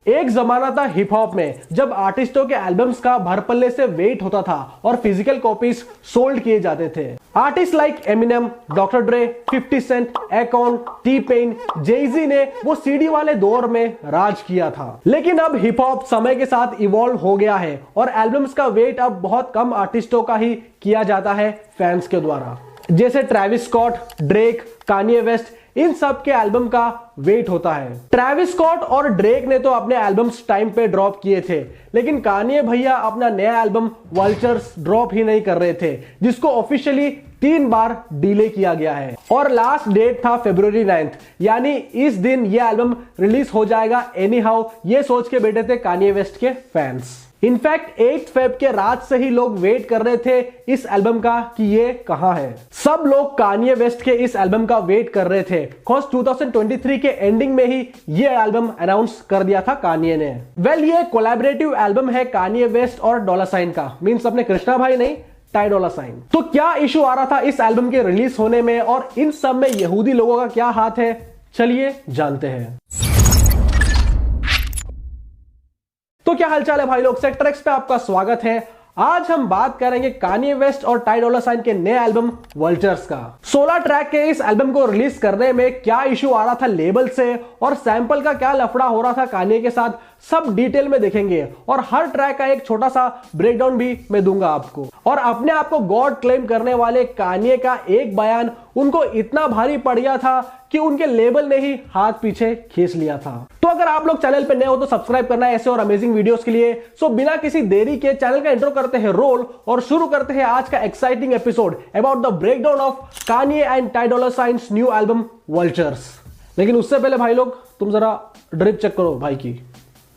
एक जमाना था हिप हॉप में जब आर्टिस्टों के एल्बम्स का भरपल्ले से वेट होता था और फिजिकल कॉपीज सोल्ड किए जाते थे। Artist like Eminem, doctor ड्रे, 50 Saint, एकॉन, T Pain, जेजी ने वो सीडी वाले दौर में राज किया था। लेकिन अब हिप हॉप समय के साथ इवॉल्व हो गया है और एल्बम्स का वेट अब बहुत कम आर्टिस्टों का ही किया जाता है फैंस के द्वारा, जैसे Travis Scott, Drake, Kanye West, इन सब के एल्बम का वेट होता है। ट्रेविस स्कॉट और ड्रेक ने तो अपने एल्बम्स टाइम पे ड्रॉप किए थे, लेकिन कान्ये भैया अपना नया एल्बम वल्चर्स ड्रॉप ही नहीं कर रहे थे, जिसको ऑफिशियली 3 बार डिले किया गया है और लास्ट डेट था February 9th, यानी इस दिन ये एल्बम रिलीज हो जाएगा एनी हाउ, ये सोच के बैठे थे कान्ये वेस्ट के फैंस। इनफैक्ट 8 फेब के रात से ही लोग वेट कर रहे थे इस एल्बम का कि ये कहां है। सब लोग कान्ये वेस्ट के इस एल्बम का वेट कर रहे थे, कॉज 2023 के एंडिंग में ही ये एल्बम अनाउंस कर दिया था कान्ये ने। वेल, ये कोलैबोरेटिव एल्बम है कान्ये वेस्ट और डॉलर साइन का, मींस अपने कृष्णा भाई नहीं, टाई डॉलर साइन। तो क्या इशू आ रहा था इस एल्बम के रिलीज होने में और इन सब में यहूदी लोगों का क्या हाथ है, चलिए जानते हैं। तो क्या हालचाल है भाई लोग, सेक्टर एक्स पे आपका स्वागत है। आज हम बात करेंगे कान्ये वेस्ट और टाई डॉलर साइन के नए एल्बम वल्चर्स का। 16 ट्रैक के इस एल्बम को रिलीज करने में क्या इशू आ रहा था लेबल से और सैंपल का क्या लफड़ा हो रहा था कान्ये के साथ, सब डिटेल में देखेंगे और हर ट्रैक का एक छोटा सा ब्रेकडाउन भी मैं दूंगा आपको। और अपने आप को गॉड क्लेम करने वाले कान्ये का एक बयान उनको इतना भारी पड़ गया था कि उनके लेबल ने ही हाथ पीछे खींच लिया था। तो अगर आप लोग चैनल पे नए हो तो सब्सक्राइब करना है ऐसे और अमेजिंग वीडियोस के लिए। सो बिना किसी देरी के चैनल का इंट्रो करते हैं रोल और शुरू करते हैं आज का exciting episode about the breakdown of Kanye and tie dollar signs new album vultures. लेकिन उससे पहले भाई लोग तुम जरा ड्रिप चेक करो भाई की।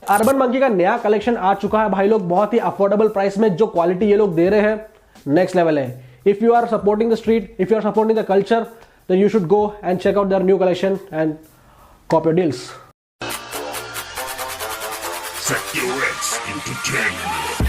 अर्बन मंकी का नया कलेक्शन आ चुका है भाई लोग, बहुत ही अफोर्डेबल प्राइस में। जो क्वालिटी ये लोग दे रहे हैं नेक्स्ट लेवल है। If you are supporting the street, if you are supporting the culture, then you should go and check out their new collection and cop your deals. Sector X Entertainment.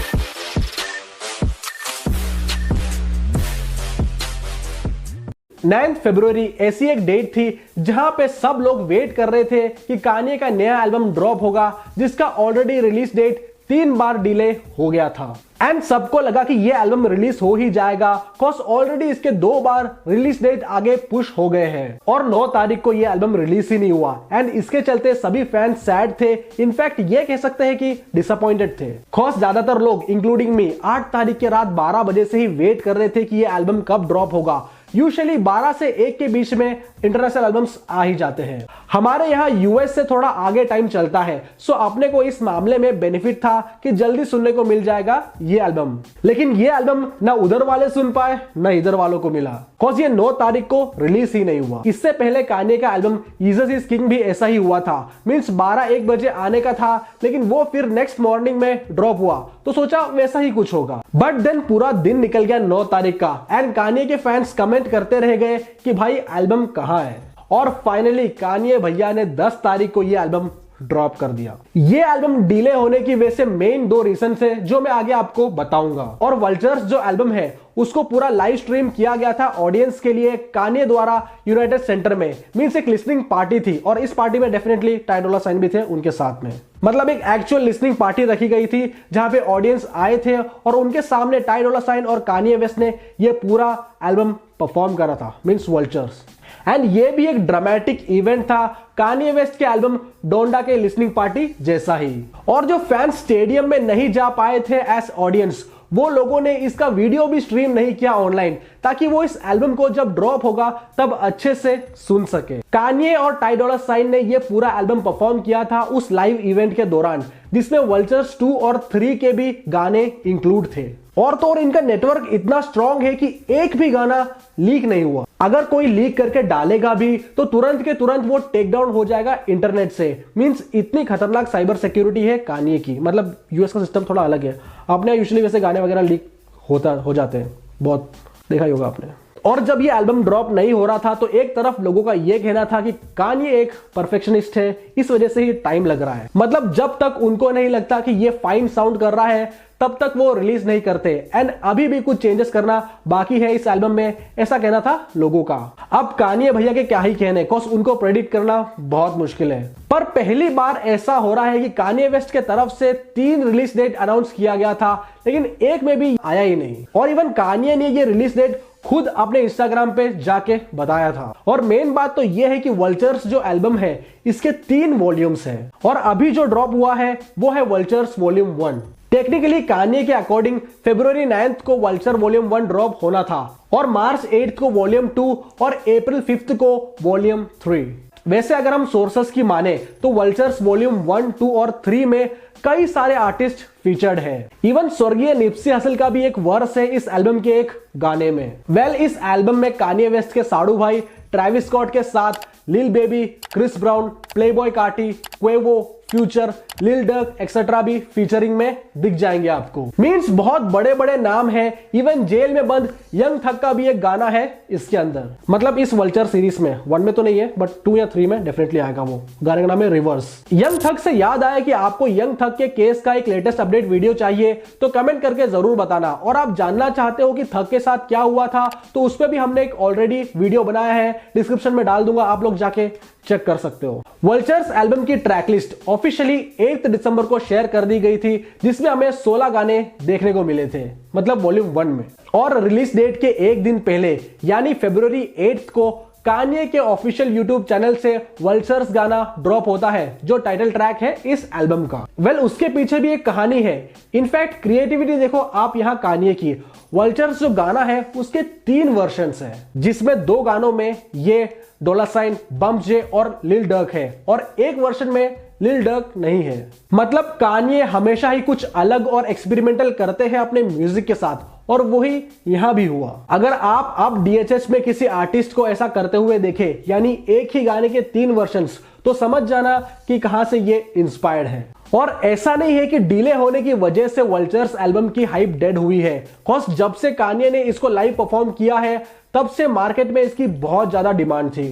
9 फरवरी ऐसी एक date थी जहां पे सब लोग wait कर रहे थे कि कान्ये का नया एल्बम ड्रॉप होगा, जिसका ऑलरेडी रिलीज डेट 3 बार डिले हो गया था। एंड सबको लगा कि ये एल्बम रिलीज हो ही जाएगा, कॉज ऑलरेडी इसके 2 बार रिलीज डेट आगे पुश हो गए हैं और 9 तारीख को ये एल्बम रिलीज ही नहीं हुआ। एंड इसके चलते सभी फैंस सैड थे, इनफैक्ट ये कह सकते हैं कि डिसअपॉइंटेड थे। कॉज ज्यादातर लोग इंक्लूडिंग मी 8 तारीख के रात 12 बजे से ही वेट कर रहे थे कि ये एल्बम कब ड्रॉप होगा। यूजुअली 12 से 1 के बीच में इंटरनेशनल एल्बम्स आ ही जाते हैं। हमारे यहाँ यूएस से थोड़ा आगे टाइम चलता है, सो अपने को इस मामले में बेनिफिट था कि जल्दी सुनने को मिल जाएगा ये एल्बम। लेकिन ये एल्बम ना उधर वाले सुन पाए ना इधर वालों को मिला, कॉज ये 9 तारीख को रिलीज ही नहीं हुआ। इससे पहले कान्ये का एल्बम जीसस इज किंग भी ऐसा ही हुआ था, मींस 12-1 बजे आने का था, लेकिन वो फिर नेक्स्ट मॉर्निंग में ड्रॉप हुआ, तो सोचा वैसा ही कुछ होगा। बट देन पूरा दिन निकल गया 9 तारीख का एंड कान्ये के फैंस कमेंट करते रह गए कि भाई एल्बम कहां है। और फाइनली कान्ये भैया ने 10 तारीख को ये एल्बम ड्रॉप कर दिया। ये एल्बम डिले होने की वजह से मेन 2 रीजन है जो मैं आगे आपको बताऊंगा। और वल्चर्स जो एल्बम है उसको पूरा लाइव स्ट्रीम किया गया था ऑडियंस के लिए कान्ये द्वारा यूनाइटेड सेंटर में, मींस एक लिसनिंग पार्टी थी और इस पार्टी में डेफिनेटली टाई डॉलर साइन भी थे उनके साथ में। मतलब एक एक्चुअल लिसनिंग पार्टी रखी गई थी जहां पे ऑडियंस आए थे और उनके सामने टाई डॉलर साइन और कान्ये वेस्ट ने ये पूरा एल्बम परफॉर्म करा था, मींस वल्चर्स। एंड ये भी एक ड्रामेटिक इवेंट था कान्ये वेस्ट के एल्बम डोंडा के लिसनिंग पार्टी जैसा ही। और जो फैंस स्टेडियम में नहीं जा पाए थे एज ऑडियंस, वो लोगों ने इसका वीडियो भी स्ट्रीम नहीं किया ऑनलाइन, ताकि वो इस एल्बम को जब ड्रॉप होगा तब अच्छे से सुन सके। कान्ये और टाई डॉलर साइन ने ये पूरा एल्बम परफॉर्म किया था उस लाइव इवेंट के दौरान, जिसमें वल्चर्स 2 और 3 के भी गाने इंक्लूड थे। और तो और इनका नेटवर्क इतना स्ट्रांग है कि एक भी गाना लीक नहीं हुआ। अगर कोई लीक करके डालेगा भी तो तुरंत के तुरंत वो टेक डाउन हो जाएगा इंटरनेट से, मींस इतनी खतरनाक साइबर सिक्योरिटी है कान्ये की। मतलब यूएस का सिस्टम थोड़ा अलग है, अपने यूजुअली वैसे गाने वगैरह लीक हो जाते हैं, बहुत देखा ही होगा आपने। और जब ये एल्बम ड्रॉप नहीं हो रहा था तो एक तरफ लोगों का ये कहना था कि कान्ये एक परफेक्शनिस्ट है, इस वजह से ही टाइम लग रहा है। मतलब जब तक उनको नहीं लगता कि ये फाइन साउंड कर रहा है तब तक वो रिलीज नहीं करते। एंड अभी भी कुछ चेंजेस करना बाकी है इस एल्बम में, ऐसा कहना था लोगों का। अब कान्ये भैया के क्या ही कहने, कॉज उनको प्रेडिक्ट करना बहुत मुश्किल है। पर पहली बार ऐसा हो रहा है कि कान्ये वेस्ट के तरफ से 3 रिलीज डेट अनाउंस किया गया था, लेकिन एक में भी आया ही नहीं। और इवन कान्ये ने ये रिलीज डेट खुद अपने इंस्टाग्राम पे जाके बताया था। और मेन बात तो यह है कि वल्चर्स जो एल्बम है इसके 3 वॉल्यूम्स हैं, और अभी जो ड्रॉप हुआ है वो है वल्चर्स वॉल्यूम 1। टेक्निकली कान्ये के अकॉर्डिंग फरवरी 9 को वल्चर वॉल्यूम 1 ड्रॉप होना था, और मार्च 8 को वॉल्यूम 2 और अप्रैल 5 को वॉल्यूम 3। वैसे अगर हम सोर्सेस की माने तो वल्चर्स वॉल्यूम 1, 2 और 3 में कई सारे आर्टिस्ट फीचर्ड है। इवन स्वर्गीय निप्सी हसल का भी एक वर्स है इस एल्बम के एक गाने में। इस एल्बम में कान्ये वेस्ट के साडू भाई, ट्रेविस स्कॉट के साथ Lil Baby, Chris Brown, Playboi Carti, Quavo, Future, Lil Durk etcetera भी फीचरिंग में दिख जाएंगे आपको। मींस बहुत बड़े बड़े नाम हैं। इवन जेल में बंद यंग थग का भी एक गाना है इसके अंदर, मतलब इस वल्चर सीरीज में। 1 में तो नहीं है बट 2 या 3 में डेफिनेटली आएगा। वो गाने का नाम है रिवर्स। यंग थग से याद आया कि आपको यंग थग के केस का एक लेटेस्ट अपडेट वीडियो चाहिए तो कमेंट करके जरूर बताना। और आप जानना चाहते हो कि थग के साथ क्या हुआ था तो उस पर भी हमने एक ऑलरेडी वीडियो बनाया है, डिस्क्रिप्शन में डाल दूंगा, आप लोग जाके चेक कर सकते हो। वल्चर्स एल्बम की ट्रैक लिस्ट ऑफिशियली 8 दिसंबर को शेयर कर दी गई थी, जिसमें हमें 16 गाने देखने को मिले थे, मतलब वॉल्यूम 1 में। और रिलीज डेट के एक दिन पहले यानी फरवरी 8 को कान्ये के ऑफिशियल यूट्यूब चैनल से वल्चर्स गाना ड्रॉप होता है, जो टाइटल ट्रैक है इस एल्बम का। उसके पीछे भी एक कहानी है। इनफैक्ट क्रिएटिविटी देखो आप यहां कान्ये की। वल्चर्स जो गाना है उसके 3 वर्जन्स हैं, जिसमें 2 गानों में ये $, बम्प जे और लिल डक है, और एक वर्जन में लिल डक नहीं है। मतलब कान्ये हमेशा ही कुछ अलग और एक्सपेरिमेंटल करते हैं अपने म्यूजिक के साथ, और वही यहां भी हुआ। अगर आप DHH में किसी आर्टिस्ट को ऐसा करते हुए देखे, यानी एक ही गाने के 3 वर्जन्स, तो समझ जाना कि कहां से ये इंस्पायर्ड है। और ऐसा नहीं है कि डिले होने की वजह से वल्चर्स एल्बम की हाइप डेड हुई है, कॉज जब से कान्ये ने इसको लाइव परफॉर्म किया है तब से मार्केट में इसकी बहुत ज्यादा डिमांड थी।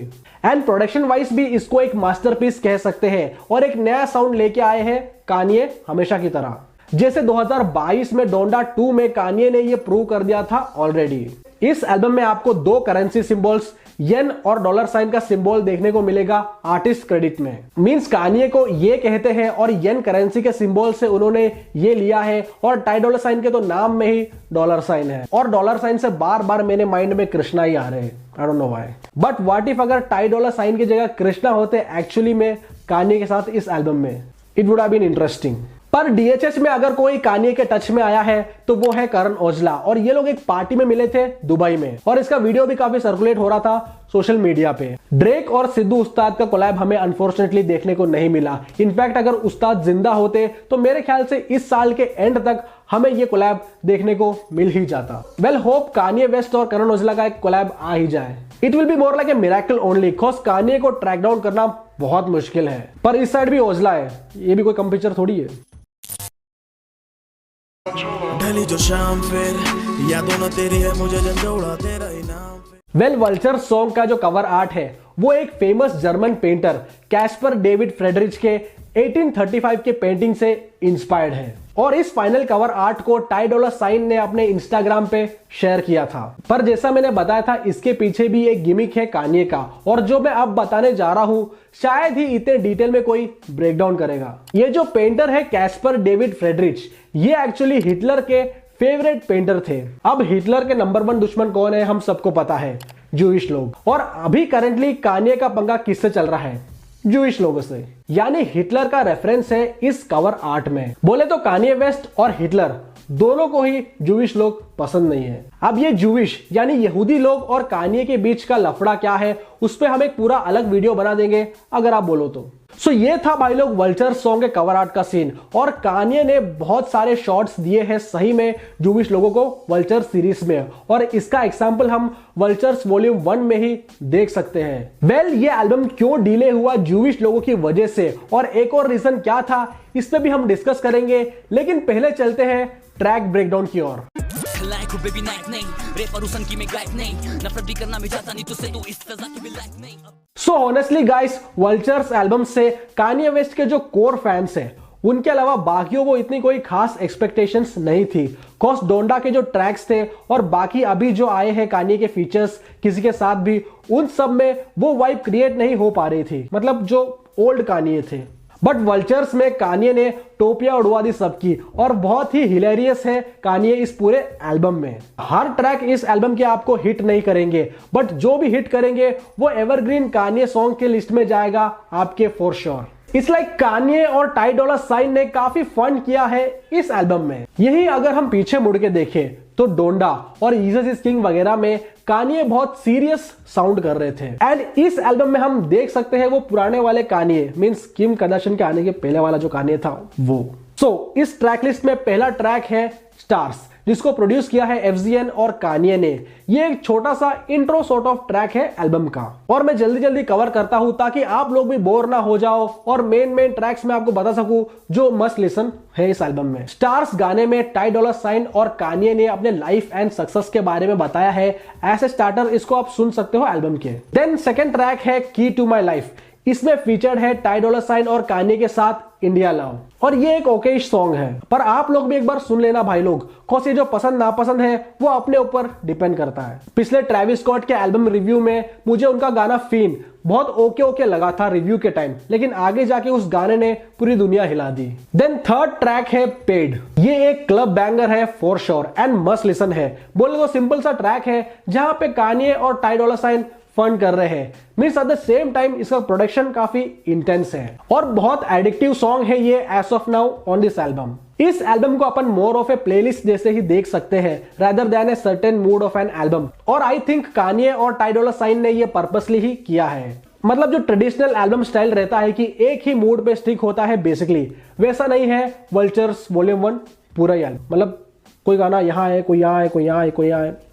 एंड प्रोडक्शन वाइज भी इसको एक मास्टरपीस कह सकते हैं, और एक नया साउंड लेके आए हैं कान्ये हमेशा की तरह। जैसे 2022 में डोंडा 2 में कान्ये ने ये प्रूव कर दिया था ऑलरेडी। इस एल्बम में आपको 2 करेंसी सिंबल्स येन और $, का सिंबल देखने को मिलेगा आर्टिस्ट क्रेडिट में। मींस कान्ये को ये कहते हैं और येन करेंसी के सिंबल से उन्होंने ये लिया है, और $, के तो नाम में ही $, है। और $, से बार बार मेरे माइंड में कृष्णा ही आ रहे हैं, I don't know why. But what if अगर $, की जगह कृष्णा होते एक्चुअली में कान्ये के साथ इस एल्बम में, it would have been interesting. पर DHH में अगर कोई कान्ये के टच में आया है तो वो है करण औजला, और ये लोग एक पार्टी में मिले थे दुबई में, और इसका वीडियो भी काफी सर्कुलेट हो रहा था सोशल मीडिया पे। ड्रेक और सिद्धू उस्ताद का कोलैब हमें अनफॉर्चुनेटली देखने को नहीं मिला। इनफैक्ट अगर उस्ताद जिंदा होते तो मेरे ख्याल से इस साल के एंड तक हमें ये कोलैब देखने को मिल ही जाता। होप कान्ये वेस्ट और करण औजला का एक कोलैब आ ही जाए। It will be more like a miracle only, cause Kanye को ट्रैक डाउन करना बहुत मुश्किल है। पर इस साइड भी औजला है, ये भी कोई कम पिक्चर थोड़ी है। ढली जो शाम फिर यादों न तेरी है, मुझे झंझोड़ा तेरा इनाम। वल्चर सॉन्ग का जो कवर आर्ट है वो एक famous German painter Caspar David Friedrich के 1835 के पेंटिंग से इंस्पायर्ड है, और इस फाइनल कवर आर्ट को $, ने अपने इंस्टाग्राम पे शेयर किया था। पर जैसा मैंने बताया था इसके पीछे भी एक गिमिक है कान्ये का, और जो मैं अब बताने जा रहा हूं शायद ही इतने डिटेल में कोई ब्रेकडाउन करेगा। ये जो पेंटर है कैस्पर डेविड फ्रेडरिच, ये एक्चुअली हिटलर के फेवरेट पेंटर थे। अब हिटलर के नंबर 1 दुश्मन कौन है हम सबको पता है, जूइश लोग। और अभी करंटली कान्ये का पंगा किससे चल रहा है, जूइश लोगों से। यानी हिटलर का रेफरेंस है इस कवर आर्ट में। बोले तो कान्ये वेस्ट और हिटलर दोनों को ही जूइश लोग पसंद नहीं है। अब ये जूइश यानी यहूदी लोग और कान्ये के बीच का लफड़ा क्या है उस पे हम एक पूरा अलग वीडियो बना देंगे अगर आप बोलो तो। सो ये था भाई लोग वल्चर सॉन्ग के कवर आर्ट का सीन, और कान्ये ने बहुत सारे शॉट्स दिए हैं सही में जूविश लोगों को वल्चर सीरीज में, और इसका एग्जांपल हम वल्चर्स वॉल्यूम 1 में ही देख सकते हैं। ये एल्बम क्यों डिले हुआ जूविश लोगों की वजह से, और एक और रीजन क्या था इस पे भी हम डिस्कस करेंगे, लेकिन पहले चलते हैं ट्रैक ब्रेकडाउन की ओर। लायक हूँ बेबी नाइट नहीं, रेपर हुसन की मैं गायक नहीं, नफरत भी करना मैं चाहता नहीं तुझसे, तू इस सजा की भी लायक नहीं। So honestly guys, vultures album से कान्ये वेस्ट के जो कोर फैंस हैं उनके अलावा बाकियों को इतनी कोई खास एक्सपेक्टेशंस नहीं थी। कॉस डोंडा के जो ट्रैक्स थे और बाकी अभी जो आए हैं कान्ये के फीचर्स किसी के साथ भी, उन सब में वो वाइब क्रिएट नहीं हो पा रही थी, मतलब जो ओल्ड कान्ये थे। बट वल्चर्स में कान्ये ने टोपियां उड़वा दी सबकी और बहुत ही हिलेरियस है कान्ये इस पूरे एल्बम में। हर ट्रैक इस एल्बम के आपको हिट नहीं करेंगे, बट जो भी हिट करेंगे वो एवरग्रीन कान्ये सॉन्ग के लिस्ट में जाएगा आपके for sure. It's like Kanye और टाई डॉलर साइन ने काफी फन किया है इस एल्बम में। यही अगर हम पीछे मुड़ के देखें तो डोंडा और जीसस इज किंग वगैरह में कान्ये बहुत सीरियस साउंड कर रहे थे, एंड इस एल्बम में हम देख सकते हैं वो पुराने वाले कान्ये, मींस किम कार्दाशियन के आने के पहले वाला जो कान्ये था वो। सो इस ट्रैक लिस्ट में पहला ट्रैक है स्टार्स, जिसको प्रोड्यूस किया है FZN और कान्ये ने। ये एक छोटा सा इंट्रो सॉर्ट ऑफ ट्रैक है एल्बम का, और मैं जल्दी जल्दी कवर करता हूं ताकि आप लोग भी बोर ना हो जाओ और मेन ट्रैक्स में आपको बता सकूं जो मस्ट लिसन है इस एल्बम में। स्टार्स गाने में टाई डॉलर साइन और कान्ये ने अपने लाइफ एंड सक्सेस के बारे में बताया है। ऐसे स्टार्टर इसको आप सुन सकते हो एल्बम के। देन सेकेंड ट्रैक है की टू माई लाइफ। इसमें फीचर्ड है टाई डॉलर साइन और कान्ये के साथ इंडिया लव, और ये एक ओकेश सॉन्ग है, पर आप लोग भी एक बार सुन लेना भाई लोग, कॉस ये जो पसंद नापसंद है वो अपने ऊपर डिपेंड करता है। पिछले ट्रेविस स्कॉट के एल्बम रिव्यू में मुझे उनका गाना फीन बहुत ओके लगा था रिव्यू के टाइम, लेकिन आगे जाके उस गाने ने पूरी दुनिया हिला दी। देन थर्ड ट्रैक है पेड। ये एक क्लब बैंगर है for sure and must listen है। बोले तो सिंपल सा ट्रैक है जहां पे कान्ये और टाई डॉलर साइन फन कर रहे हैं, means at the same time इसका प्रोडक्शन काफी इंटेंस है और बहुत एडिक्टिव सॉन्ग है ये as of now on this album. इस एल्बम को अपन मोर ऑफ ए प्लेलिस्ट जैसे ही देख सकते हैं rather than a certain mood off an album, और आई थिंक कान्ये और टाई डॉलर साइन ने ये पर्पसली ही किया है। मतलब जो ट्रेडिशनल एल्बम स्टाइल रहता है कि एक ही मूड पे स्टिक होता है बेसिकली, वैसा नहीं है वल्चर्स वॉल्यूम 1 पूरा ही एल्बम। मतलब कोई गाना यहाँ है, कोई यहाँ है, कोई यहाँ है, कोई यहाँ है,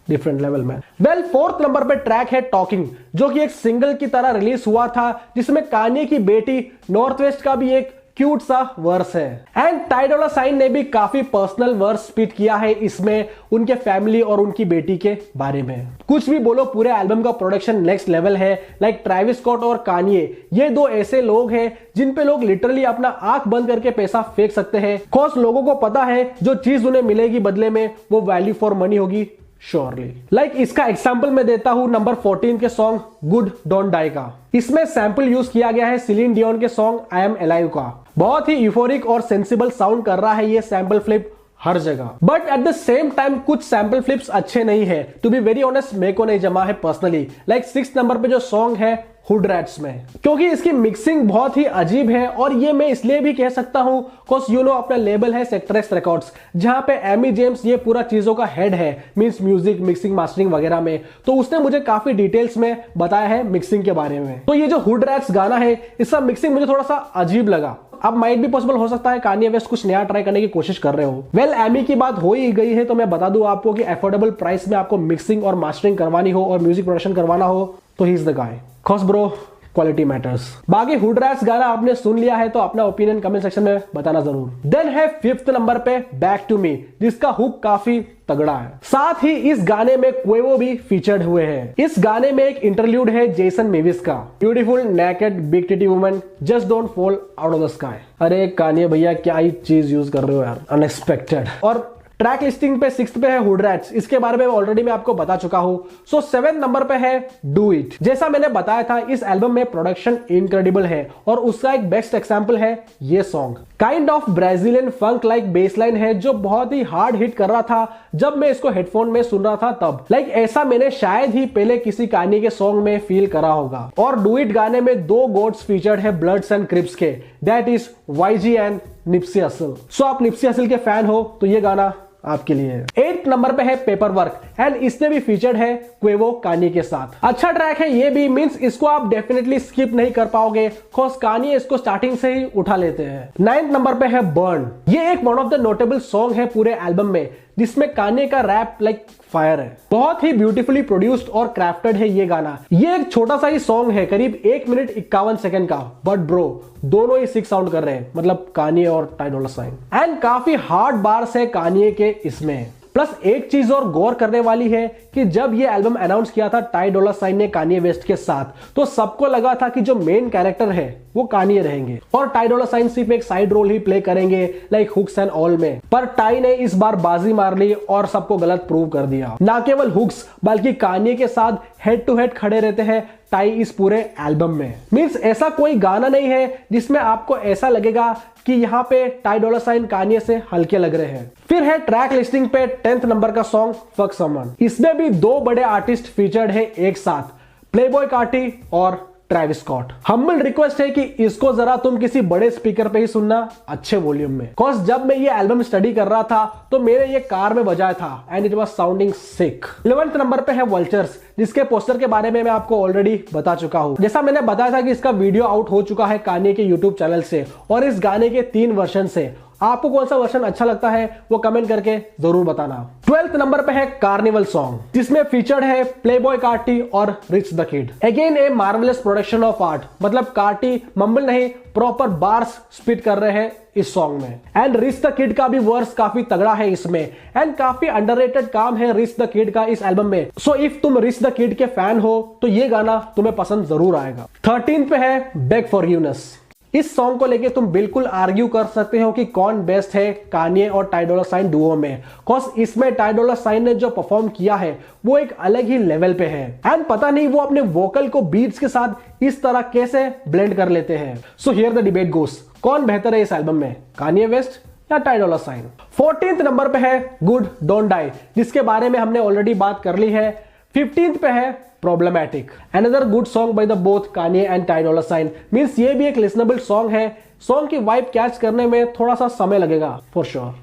डिफरेंट लेवल में। वेल फोर्थ नंबर पे ट्रैक है टॉकिंग, जो कि एक सिंगल की तरह रिलीज हुआ था, जिसमें कान्ये की बेटी नॉर्थ वेस्ट का भी एक क्यूट सा वर्स है, एंड टाई डॉलर साइन ने भी काफी पर्सनल वर्स स्पीट किया है इसमें उनके फैमिली और उनकी बेटी के बारे में। कुछ भी बोलो, पूरे एल्बम का प्रोडक्शन नेक्स्ट लेवल है। लाइक ट्रेविस स्कॉट और कान्ये, ये दो ऐसे लोग हैं जिन पे लोग लिटरली अपना आंख बंद करके पैसा फेंक सकते हैं, कॉज लोगों को पता है जो चीज उन्हें मिलेगी बदले में वो वैल्यू फॉर मनी होगी श्योरली। लाइक इसका एग्जाम्पल मैं देता हूं नंबर 14 के सॉन्ग गुड डोंट डाई का। इसमें सैंपल यूज किया गया है सिलीन डियोन के सॉन्ग आई एम अलाइव का। बहुत ही यूफोरिक और सेंसिबल साउंड कर रहा है ये सैंपल फ्लिप हर जगह, but at the same time कुछ सैंपल फ्लिप्स अच्छे नहीं है। टू बी वेरी ऑनेस्ट, मेरे को नहीं जमा है पर्सनली। लाइक 6 नंबर पे जो सॉन्ग है हुड रैट्स में, क्योंकि इसकी मिक्सिंग बहुत ही अजीब है, और ये मैं इसलिए भी कह सकता हूं बिकॉज यू नो अपना लेबल है सेक्टर एक्स रिकॉर्ड्स, जहां पे एमी जेम्स ये पूरा चीजों का हेड है, मींस म्यूजिक मिक्सिंग मास्टरिंग वगैरह में, तो उसने मुझे काफी डिटेल्स में बताया है मिक्सिंग के बारे में। तो ये जो हुड रैट्स गाना है, इसका मिक्सिंग मुझे थोड़ा सा अजीब लगा। अब माइट भी पॉसिबल हो सकता है कान्ये वेस्ट कुछ नया ट्राई करने की कोशिश कर रहे हो। वेल एमी की बात हो ही गई है तो मैं बता दूं आपको कि अफोर्डेबल प्राइस में आपको मिक्सिंग और मास्टरिंग करवानी हो और म्यूजिक प्रोडक्शन करवाना हो तो he is the guy, cause bro quality matters. बाकी हुड रैट्स गाना आपने सुन लिया है तो अपना ओपिनियन कमेंट सेक्शन में बताना जरूर। देन है 5th नंबर पे बैक टू मी, जिसका हुक काफी तगड़ा है। साथ ही इस गाने में क्वेवो भी फीचर्ड हुए हैं। इस गाने में एक इंटरल्यूड है जेसन मेविस का, beautiful naked big titty woman just don't fall out of the sky. अरे कान्ये भैया क्या ही चीज यूज कर रहे हो यार, अनएक्सपेक्टेड। और ट्रैक लिस्टिंग पे 6th पे है हुड रैट्स, इसके बारे में ऑलरेडी मैं आपको बता चुका हूं। सो 7th नंबर पे है डू इट। जैसा मैंने बताया था इस एल्बम में प्रोडक्शन इनक्रेडिबल है, और उसका एक बेस्ट एग्जांपल है ये song. Kind of Brazilian funk like baseline है जो बहुत ही हार्ड हिट कर रहा था जब मैं इसको हेडफोन में सुन रहा था तब। लाइक ऐसा मैंने शायद ही पहले किसी कान्ये के सॉन्ग में फील करा होगा। और डू इट गाने में 2 गोड्स फीचर्ड है ब्लड्स एंड क्रिप्स के, that is YG and Nipsey Hussle. So आप निप्सी हसल के फैन हो तो ये गाना आपके लिए है। 8th नंबर पे है पेपर वर्क, एंड इसने भी फीचर्ड है क्वेवो कान्ये के साथ। अच्छा ट्रैक है ये भी, मींस इसको आप डेफिनेटली स्किप नहीं कर पाओगे, कॉज कान्ये इसको स्टार्टिंग से ही उठा लेते हैं। 9th नंबर पे है बर्न। ये एक one of the notable song है पूरे एल्बम में, जिसमें कान्ये का रैप लाइक फायर है। बहुत ही ब्यूटीफुली प्रोड्यूस्ड और क्राफ्टेड है ये गाना। ये एक छोटा सा ही सॉन्ग है, करीब 1 मिनट 51 सेकंड का, बट ब्रो दोनों ही सिक साउंड कर रहे हैं, मतलब कान्ये और टाई डॉलर साइन। एंड काफी हार्ड बार्स है कान्ये के इसमें, प्लस एक चीज और गौर करने वाली है कि जब ये एल्बम अनाउंस किया था टाई डोला साइन ने कान्ये वेस्ट के साथ, तो सबको लगा था कि जो मेन कैरेक्टर है वो कान्ये रहेंगे और टाई डोला साइन सिर्फ एक साइड रोल ही प्ले करेंगे लाइक हुक्स एंड ऑल में। पर टाई ने इस बार बाजी मार ली और सबको गलत प्रूव कर दिया। ना केवल हुक्स बल्कि कान्ये के साथ हेड टू हेड खड़े रहते हैं टाई इस पूरे एल्बम में। मींस ऐसा कोई गाना नहीं है जिसमें आपको ऐसा लगेगा कि यहाँ पे टाई डोला साइन कान्ये से हल्के लग रहे हैं। फिर है ट्रैक लिस्टिंग पे 10th नंबर का सॉन्ग फक समवन। इसमें भी दो बड़े आर्टिस्ट फीचर्ड है एक साथ, प्लेबॉय कार्टी और ट्रेविस स्कॉट। हम्बल रिक्वेस्ट है कि इसको जरा तुम किसी बड़े स्पीकर पे ही सुनना, अच्छे वॉल्यूम में। कॉज जब मैं ये एल्बम स्टडी कर रहा था तो मेरे ये कार में बजाया था and it was sounding sick. 11th number पे है वल्चर्स, जिसके पोस्टर के बारे में मैं आपको ऑलरेडी बता चुका हूं। जैसा मैंने बताया था कि इसका वीडियो आउट हो चुका है कान्ये के यूट्यूब चैनल से और इस गाने के 3 वर्जन से। आपको कौन सा वर्जन अच्छा लगता है वो कमेंट करके जरूर बताना। 12th नंबर पे है कार्निवल सॉन्ग, जिसमें फीचर्ड है प्लेबॉय कार्टी और rich the kid. Again a marvellous production of art, मतलब कार्टी मम्बल नहीं प्रॉपर बार्स स्पिट कर रहे हैं इस सॉन्ग में। एंड रिच द किड का भी वर्स काफी तगड़ा है इसमें एंड काफी अंडररेटेड काम है रिच द किड का इस एल्बम में। सो इफ तुम रिच द किड के फैन हो तो ये गाना तुम्हें पसंद जरूर आएगा। 13th पे है बेग फॉरगिवनेस। इस सॉन्ग को लेके तुम बिल्कुल आर्ग्यू कर सकते हो कि कौन बेस्ट है कान्ये और टाई डोला साइन डुओ में। कॉज इसमें टाई डोला साइन ने जो परफॉर्म किया है वो एक अलग ही लेवल पे है एंड पता नहीं वो अपने वोकल को बीट्स के साथ इस तरह कैसे ब्लेंड कर लेते हैं। सो हियर द डिबेट गोस, कौन बेहतर है इस एल्बम में, कान्ये वेस्ट या टाई डोला साइन। 14th नंबर पे है गुड डोंट डाई, जिसके बारे में हमने ऑलरेडी बात कर ली है। 15th पे है problematic, another good song by the both Kanye and tie डोला साइन। मींस ये भी एक लिसनेबल सॉन्ग है। सॉन्ग की वाइब कैच करने में थोड़ा सा समय लगेगा फॉर श्योर।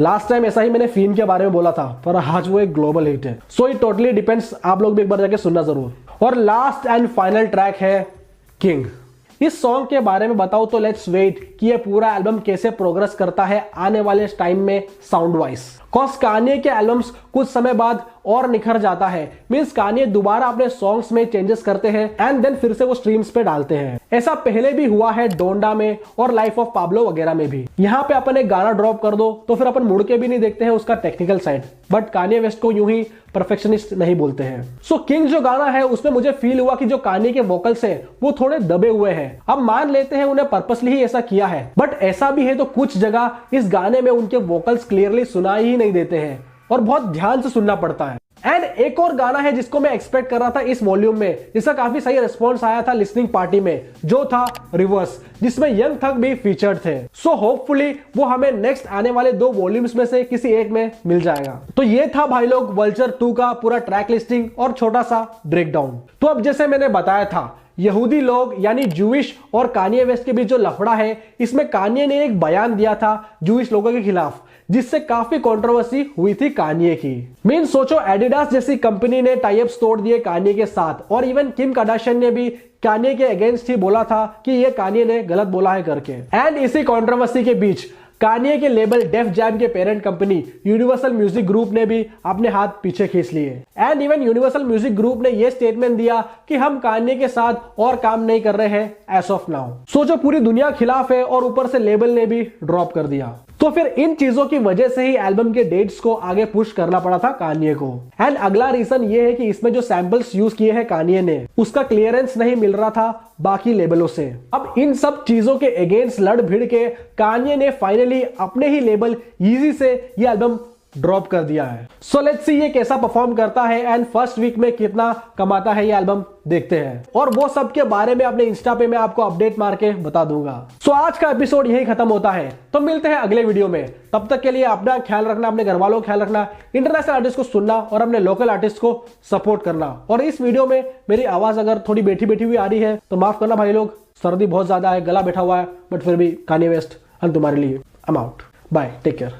लास्ट टाइम ऐसा ही मैंने फिल्म के बारे में बोला था, पर आज वो एक ग्लोबल हिट है। सो इट टोटली डिपेंड्स, आप लोग भी एक बार जाके सुनना जरूर। और लास्ट एंड फाइनल ट्रैक है किंग। इस सॉन्ग के बारे में बताओ तो लेट्स वेट कि ये पूरा एल्बम कैसे प्रोग्रेस करता है आने वाले टाइम में साउंड वाइज। कॉज कान्ये के एल्बम्स कुछ समय बाद और निखर जाता है। मींस कान्ये दोबारा अपने सॉन्ग्स में चेंजेस करते हैं एंड देन फिर से वो स्ट्रीम्स पे डालते हैं। ऐसा पहले भी हुआ है डोंडा में और लाइफ ऑफ पाब्लो वगैरह में भी। यहाँ पे अपन एक गाना ड्रॉप कर दो तो फिर अपन मुड़ के भी नहीं देखते हैं उसका technical side. But Kanye West को यूं ही परफेक्शनिस्ट नहीं बोलते हैं। सो किंग जो गाना है उसमें मुझे फील हुआ कि जो कान्ये के वोकल्स है वो थोड़े दबे हुए हैं। अब मान लेते हैं उन्हें पर्पसली ही ऐसा किया है, बट ऐसा भी है तो कुछ जगह इस गाने में उनके वोकल्स क्लियरली सुनाई ही नहीं देते हैं और बहुत ध्यान से सुनना पड़ता है। एंड एक और गाना है जिसको मैं एक्सपेक्ट कर रहा था इस वॉल्यूम में, जिसका काफी सही रिस्पॉन्स आया था लिसनिंग पार्टी में, जो था रिवर्स, जिसमें यंग थग भी फीचर्ड थे। सो होपफुली वो हमें नेक्स्ट आने वाले 2 वॉल्यूम्स में से किसी एक में मिल जाएगा। तो ये था भाई लोग वल्चर 2 का पूरा ट्रैक लिस्टिंग और छोटा सा ब्रेकडाउन। तो अब जैसे मैंने बताया था, यहूदी लोग यानी जूइश और कान्ये वेस्ट के बीच जो लफड़ा है, इसमें कान्ये ने एक बयान दिया था जूइश लोगों के खिलाफ, जिससे काफी कंट्रोवर्सी हुई थी कान्ये की। मीन सोचो एडिडास जैसी कंपनी ने टाई अप्स तोड़ दिए कान्ये के साथ और इवन किम कार्दाशियन ने भी कान्ये के अगेंस्ट ही बोला था कि ये कान्ये ने गलत बोला है करके। एंड इसी कंट्रोवर्सी के बीच कान्ये के लेबल डेफ जैम के parent company universal music group ने भी अपने हाथ पीछे खींच लिए। And even universal music group ने यह स्टेटमेंट दिया कि हम कान्ये के साथ और काम नहीं कर रहे हैं एज ऑफ नाउ। सोचो पूरी दुनिया खिलाफ है और ऊपर से लेबल ने भी ड्रॉप कर दिया। तो फिर इन चीजों की वजह से ही एल्बम के डेट्स को आगे पुश करना पड़ा था कान्ये को। एंड अगला रीजन ये है कि इसमें जो सैंपल्स यूज किए हैं कान्ये ने, उसका क्लियरेंस नहीं मिल रहा था बाकी लेबलों से। अब इन सब चीजों के अगेंस्ट लड़ भिड़ के कान्ये ने फाइनली अपने ही लेबल ईजी से ये एल्बम ड्रॉप कर दिया है। सो लेट्स सी ये कैसा परफॉर्म करता है एंड फर्स्ट वीक में कितना कमाता है ये एल्बम, देखते हैं। और वो सब के बारे में अपने इंस्टा पे मैं आपको अपडेट मार के बता दूंगा। सो आज का एपिसोड यही खत्म होता है, तो मिलते हैं अगले वीडियो में। तब तक के लिए अपना ख्याल रखना, अपने घर वालों का ख्याल रखना, इंटरनेशनल आर्टिस्ट को सुनना और अपने लोकल आर्टिस्ट को सपोर्ट करना। और इस वीडियो में मेरी आवाज अगर थोड़ी बैठी बैठी हुई आ रही है तो माफ करना भाई लोग, सर्दी बहुत ज्यादा है, गला बैठा हुआ है, बट फिर भी कान्ये वेस्ट तुम्हारे लिए। I am out, bye, take care.